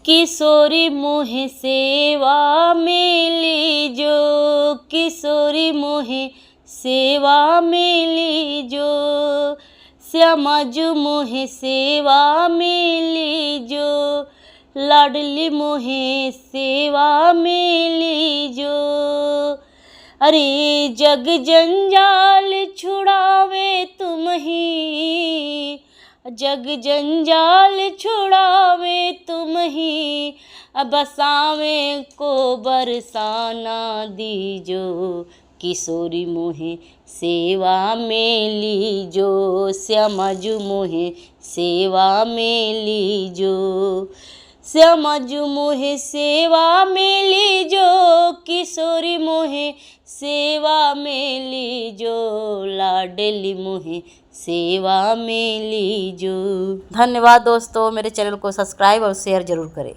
किशोरी मोहे सेवा में लीजो, किशोरी मोहे सेवा में लीजो, श्यामा जो मोहे सेवा में लीजो, लाडली मोहे सेवा में लीजो। अरे जग जंजाल छुड़ावे तुम ही, जग जंजाल छुड़ावे तुम ही, बसावे को बरसाना दीजो, किशोरी मोहे सेवा में लीजो, श्यामा जो मोहे सेवा में लीजो, श्यामा जो मोहे सेवा में लीजो, किशोरी मोहे सेवा में लीजो, लाडली मोहे सेवा में लीजो। धन्यवाद दोस्तों, मेरे चैनल को सब्सक्राइब और शेयर ज़रूर करें।